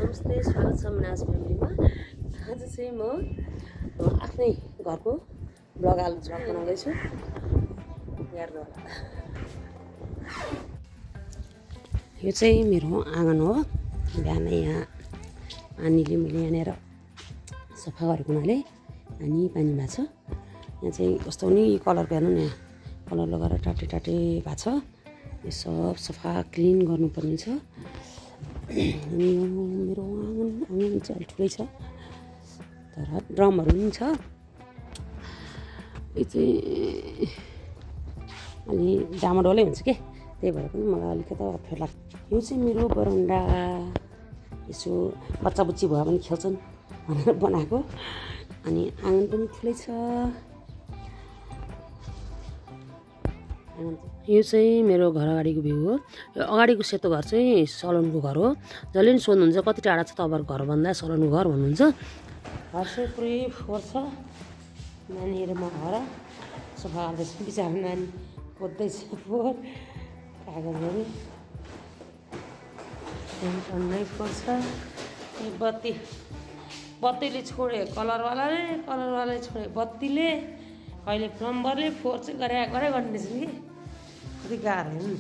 नमस्ते, स्वागत छ मनास फ्यामिलीमा। आज चाहिँ म आफ्नै घरको ब्लग आलु झोल बनाउँदैछु, हेर्नु होला। यो चाहिँ मेरो आँगन हो। बिहानै यहाँ पानीले मैले यहाँनिर सफा गरेको हुनाले पानी भएको छ। यहाँ चाहिँ कस्तो नि कलर हेर्नु न, यहाँ कलर लगाएर टाटे भएको छ। यो सब सफा क्लिन गर्नुपर्ने छ। अनि यो मेरो आँगन चाहिँ अलिक ठुलै छ, तर ड्रमहरू पनि छ। यो चाहिँ अलि डामाडोलै हुन्छ के, त्यही भएर पनि मलाई अलिकति अप्ठ्यारो लाग्छ। यो चाहिँ मेरो बरन्डा, यसो बच्चा बुच्ची भयो भने खेल्छन् भनेर बनाएको। अनि आँगन पनि ठुलै छ। यो चाहिँ मेरो घर अगाडिको भ्यू हो। यो अगाडिको सेतो घर चाहिँ सलोनको घर हो। जसले पनि सोध्नुहुन्छ कति टाढा छ तपाईँको घरभन्दा सलोनको घर भन्नुहुन्छ। घर चाहिँ पुरै फोहोर छ। नानीहरू म घर सफा गर्दैछ, बिचरा नानी पोत्दैछ फोहोर कागजहरू टन्नै फोहोर छ। यो बत्तीले छोडे कलरवालाले छोडे बत्तीले, कहिले प्लम्बरले फोहोर चाहिँ गरे गर्दैछन् कि कति गाह्रो हेर्नु।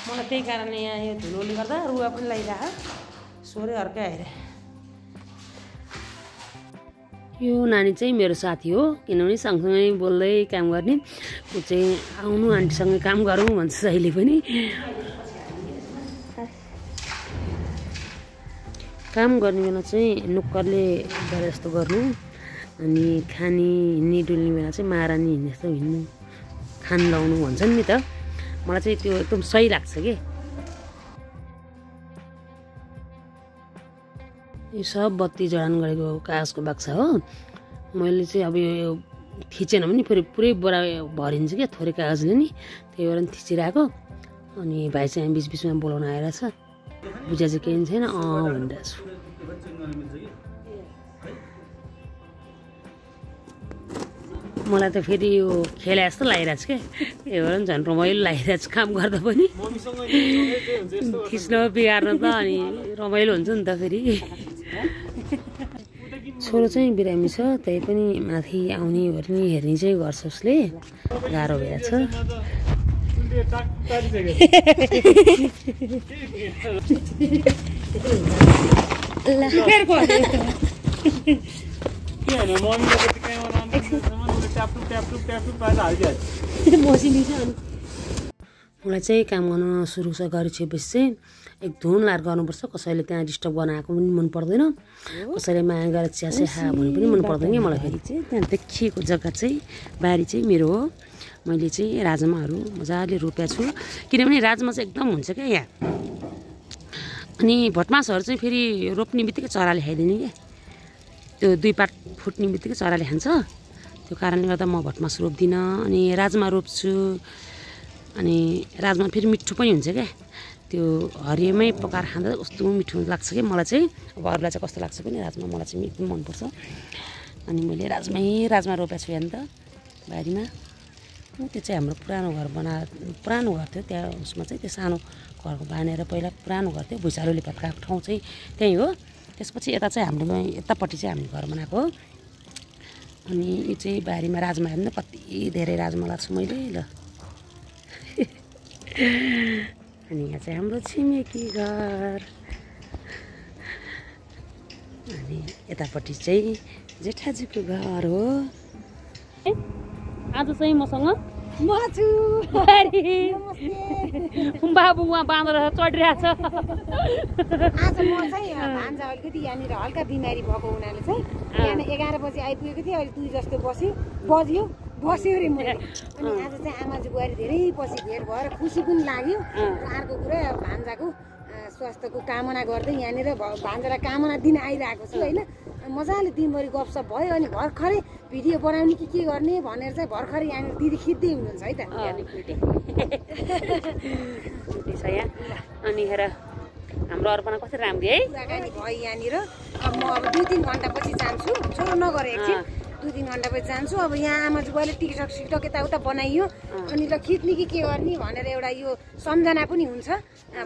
मलाई त्यही कारणले यहाँ यो धुलोले गर्दा रुवा पनि लगाइरहेको सोरे अर्कै आएर। यो नानी चाहिँ मेरो साथी हो, किनभने सँगसँगै बोल्दै काम गर्ने। ऊ चाहिँ आउनु आन्टीसँगै काम गरौँ भन्छ जहिले पनि। काम गर्ने बेला चाहिँ नुक्करले गरे जस्तो गर्नु, अनि खानी हिँड्ने डुल्ने बेला चाहिँ महारानी हिँड्ने जस्तो हिँड्नु, खान लाउनु भन्छन् नि त। मलाई चाहिँ त्यो एकदम सही लाग्छ कि। यो सब बत्ती जडान गरेको कागजको बाक्सा हो। मैले चाहिँ अब यो थिचेन भने फेरि पुरै बोरा भरिन्छ क्या थोरै कागजले नि, त्यही भएर थिचिरहेको। अनि भाइ चाहिँ बिचबिचमा बोलाउन आइरहेछ। बुझा चाहिँ केही छैन भनिरहेको छु। मलाई त फेरि यो खेले जस्तो लागिरहेको छ क्या, त्यही भएर पनि झन् रमाइलो लागिरहेको छ काम गर्दा पनि। खिच्न बिगार्न त अनि रमाइलो हुन्छ नि त फेरि। छोरो चाहिँ बिरामी छ, त्यही पनि माथि आउने ओर्ने हेर्ने चाहिँ गर्छ उसले। गाह्रो भइरहेको छ। मलाई चाहिँ काम गर्न सुरु गरिसकेपछि चाहिँ एक धुन लाएर गर्नुपर्छ। कसैले त्यहाँ डिस्टर्ब गर्न आएको पनि मन पर्दैन, कसैले माया गरेर चियासे खा भने पनि मन पर्दैन कि मलाई। फेरि चाहिँ त्यहाँ देखिएको जग्गा चाहिँ बारी चाहिँ मेरो हो। मैले चाहिँ राजमाहरू मजाले रोपेको छु, किनभने राजमा चाहिँ एकदम हुन्छ क्या यहाँ। अनि भटमासहरू चाहिँ फेरि रोप्ने बित्तिकै चराले खाइदिने क्या, त्यो 2 पात फुट्ने बित्तिकै चराले खान्छ। त्यो कारणले गर्दा म भटमास रोप्दिनँ। अनि राजमा रोप्छु। अनि राजमा फेरि मिठो पनि हुन्छ क्या, त्यो हरियोमै पकाएर खाँदा कस्तो मिठो लाग्छ क्या मलाई चाहिँ। अब अरूलाई चाहिँ कस्तो लाग्छ पनि, राजमा मलाई चाहिँ एकदम मनपर्छ। अनि मैले राजमा रोपेको छु यहाँ त बारीमा। त्यो चाहिँ हाम्रो पुरानो घर थियो, त्यहाँ उसमा चाहिँ त्यो सानो घरको बानेर पहिला पुरानो घर थियो। भुइँचालोले भत्काएको ठाउँ चाहिँ त्यहीँ हो। त्यसपछि यता चाहिँ हाम्रो यतापट्टि चाहिँ हामीले घर बनाएको हो। अनि यो चाहिँ बारीमा राजमा हेर्नु कति धेरै राजमा लाग्छ मैले ल। अनि यहाँ चाहिँ हाम्रो छिमेकी घर। अनि यतापट्टि चाहिँ जेठाजीको घर हो। आज चाहिँ मसँग बाबु उहाँ बाँधेर चढिरहेको छ। आज म चाहिँ भान्जा अलिकति यहाँनिर हल्का बिमारी भएको हुनाले चाहिँ बिहान 11 बजी आइपुगेको थिएँ। अहिले 2 जस्तो बज्यो अरे मैले। अनि आज चाहिँ आमाजी बुहारी धेरै पछि भेट भएर खुसी पनि लाग्यो। र अर्को कुरा भान्जाको स्वास्थ्यको कामना गर्दै यहाँनिर भान्जालाई कामना दिन आइरहेको छु होइन। मजाले दिनभरि गफसप भयो। अनि भर्खरै भिडियो बनाउने के गर्ने भनेर चाहिँ भर्खरै यहाँनिर दिदी खिच्दै हुनुहुन्छ है त। अनि हेर हाम्रो अर्पणा कति राम्रो है कुराकानी भयो यहाँनिर। अब म 2-3 घन्टा पछि जान्छु, छोरो नगरे एकछिन। 2-3 घन्टा पछि जान्छु। अब यहाँ आमाजु बुवाले टिकटक सिकटक यताउता बनाइयो अनि ल खिच्ने कि के गर्ने भनेर एउटा यो सम्झना पनि हुन्छ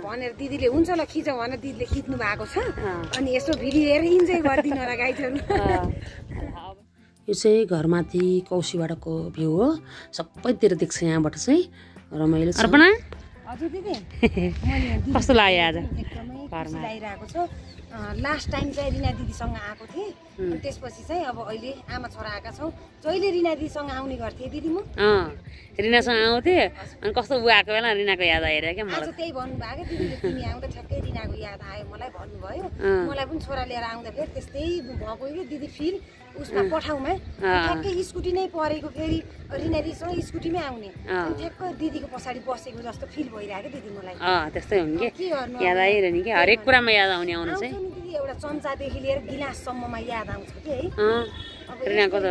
भनेर दिदीले हुन्छ ल खिच भनेर दिदीले खिच्नु भएको छ। अनि यसो भिडियो हेरेर इन्जोय गरिदिनु होला गाइजहरू। यो चाहिँ घरमाथि कौसीबाटको भ्यू हो, सबैतिर देख्छ यहाँबाट चाहिँ रमाइलो छ। अर्पणा हजुर दिदी कस्तो लाग्यो आज एकदमै खुसी लागिरहेको छ। लास्ट टाइम चाहिँ रिना दिदीसँग आएको थिएँ अनि त्यसपछि चाहिँ अब अहिले आमा छोरा आएका छौँ। जहिले रिना दिदीसँग आउने गर्थेँ दिदी म। रिनासँग आउँथेँ अनि कस्तो ऊ आएको बेला रिनाको याद आएर क्या मलाई। आज त्यही भन्नुभयो क्या दिदीले, तिमी आउँदा ठ्याक्कै रिनाको याद आयो मलाई भन्नुभयो। मलाई पनि छोरा लिएर आउँदा फेरि त्यस्तै भएको कि दिदी फेरि उसमा पठाउमा ठ्याक्कै स्कुटी नै परेको फेरि रिना दिदीसँग स्कुटीमै आउने ठ्याक्क दिदीको पछाडि बसेको जस्तो फिल भइरहेको दिदी मलाई। त्यस्तै हुन् कि याद आइरहने कि हरेक कुरामा याद आउने आउनु चाहिँ दिदी एउटा चम्चादेखि लिएर गिलाससम्ममा याद आउँछ कि है। अब रिनाको त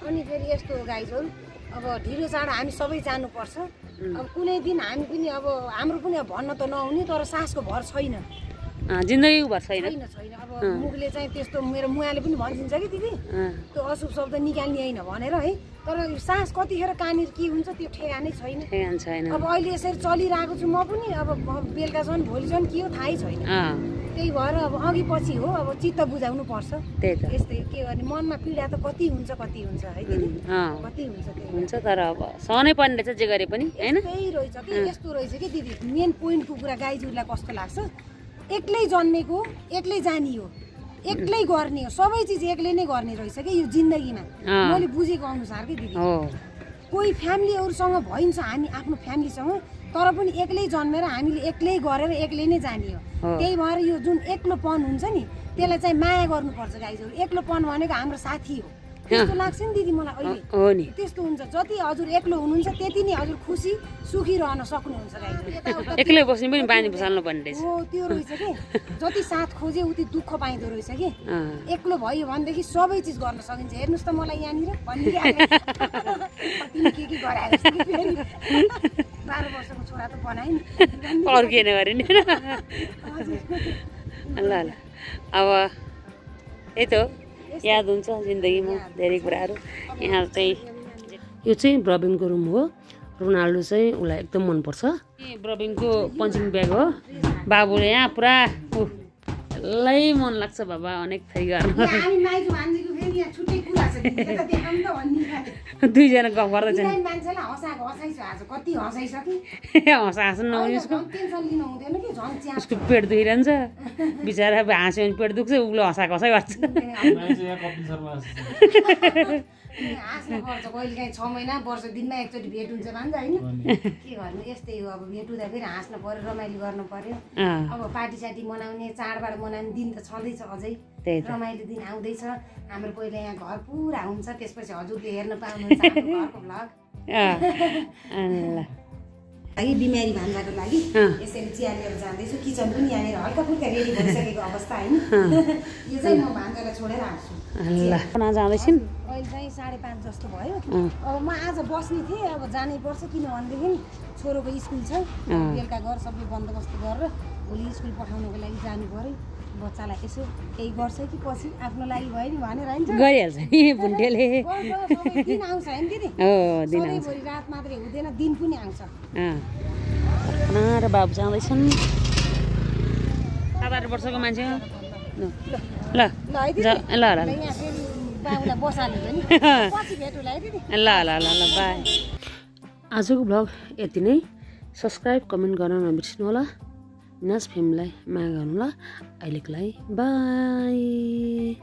अनि फेरि यस्तो हो गाइजहरू, अब ढिलो चाँडो हामी सबै जानुपर्छ। अब कुनै दिन हामी पनि अब हाम्रो पनि अब भन्न त नहुने तर सासको भर छैन, जिन्दगी भर छैन। अब मुखले चाहिँ त्यस्तो मेरो मुहाले पनि भनिदिन्छ कि दिदी त्यो अशुभ शब्द निकाल्ने होइन भनेर है। तर सास कतिखेर कहाँनिर के हुन्छ त्यो ठेगानै छैन। अब अहिले यसरी चलिरहेको छु म पनि, अब बेलुकासम्म भोलिसम्म के हो थाहै छैन। त्यही भएर अब अघि पछि हो, अब चित्त बुझाउनु पर्छ। यस्तै के गर्ने, मनमा पीडा त कति हुन्छ है दिदी, कति हुन्छ तर अब सहनै पर्ने रहेछ जे गरे पनि हैन। त्यही रहेछ कि यस्तो रहेछ कि दिदी मेन पोइन्टको कुरा गाइजहरूलाई कस्तो लाग्छ, एक्लै जन्मेको एक्लै जाने हो, एक्लै गर्ने हो, सबै चिज एक्लै नै गर्ने रहेछ कि यो जिन्दगीमा मैले बुझेको अनुसार कि दिदी। कोही फ्यामिलीहरूसँग भइन्छ हामी आफ्नो फ्यामिलीसँग, तर पनि एक्लै जन्मेर हामीले एक्लै गरेर एक्लै नै जाने हो। त्यही भएर यो जुन एक्लोपन हुन्छ नि त्यसलाई चाहिँ माया गर्नुपर्छ गाइजहरू। एक्लोपन भनेको हाम्रो साथी हो त्यस्तो लाग्छ नि दिदी मलाई अहिले। हो नि त्यस्तो हुन्छ, जति हजुर एक्लो हुनुहुन्छ त्यति नै हजुर खुसी सुखी रहन सक्नुहुन्छ गाइजहरू। एक्लै बस्ने पनि बानी बसाल्नु पर्ने रहेछ। हो त्यो रहेछ कि जति साथ खोजे उति दुःख पाइँदो रहेछ कि। एक्लो भयो भनेदेखि सबै चिज गर्न सकिन्छ। हेर्नुहोस् त मलाई यहाँनिर भनिदिइहाल्नु के गराएर 12 वर्षको छोरा त बनाए नि अरू के नगरे नि। ल अब यही त याद हुन्छ जिन्दगीमा धेरै कुराहरू। यहाँ चाहिँ यो चाहिँ ब्रबिङको रुम हो। रोनाल्डो चाहिँ उसलाई एकदम मनपर्छ। ब्रबिङको पन्चिङ ब्याग हो। बाबुले यहाँ पुरा यसलाई मन लाग्छ बाबा अनेक थरी गर्न। दुईजना गफ गर्दैछन्। हँसाएको नहुने उसको पेट दुखिरहन्छ बिचरा। हाँस्यो भने पेट दुख्छ, उसले हँसाएको हँसाइ गर्छ। हाँस्न पर्छ कहिले काहीँ 6 महिना वर्ष दिनमा एकचोटि भेट हुन्छ भन्छ होइन। के गर्नु यस्तै हो, अब भेट हुँदा फेरि हाँस्नु पर्यो, रमाइलो गर्नु पर्यो। अब पार्टी साटी मनाउने चाडबाड मनाउने दिन त छँदैछ, अझै रमाइलो दिन आउँदैछ। हाम्रो पहिला यहाँ घर पुरा हुन्छ, त्यसपछि हजुरले हेर्न पाउनुहुन्छ हाम्रो घरको भ्लग। बिमारी भान्जाको लागि यसरी चिया लिएर जाँदैछु। किचन पनि यहाँनिर हल्का फुल्का रेडी भइसकेको अवस्था होइन। यो चाहिँ म भान्जालाई छोडेर आउँछु। जाँदैछन् अहिले चाहिँ 5:30 जस्तो भयो। अब म आज बस्ने थिएँ, अब जानै पर्छ किनभनेदेखि छोरोको स्कुल छ। बेलुका घर सबै बन्दोबस्त गरेर भोलि स्कुल पठाउनुको लागि जानु पर्यो। बच्चालाई यसो केही गर्छ कि पछि आफ्नो लागि भयो नि भनेर होइन गरिहाल्छ नि भुन्टेले। दिन आउँछ होइन दिदी, सधैँभरि रात मात्रै हुँदैन, दिन पनि आउँछ। र बाबु जाँदैछन् 7-8 वर्षको मान्छे। ल बाबुलाई बसाल्नु नि पछि भेट होला है दिदी। ल बाई। आजको भ्लग यति नै। सब्सक्राइब कमेन्ट गर्न नबिर्सिनु होला। मिनास फ्यामिलीलाई माया गर्नु ल। अहिलेको लागि बाई।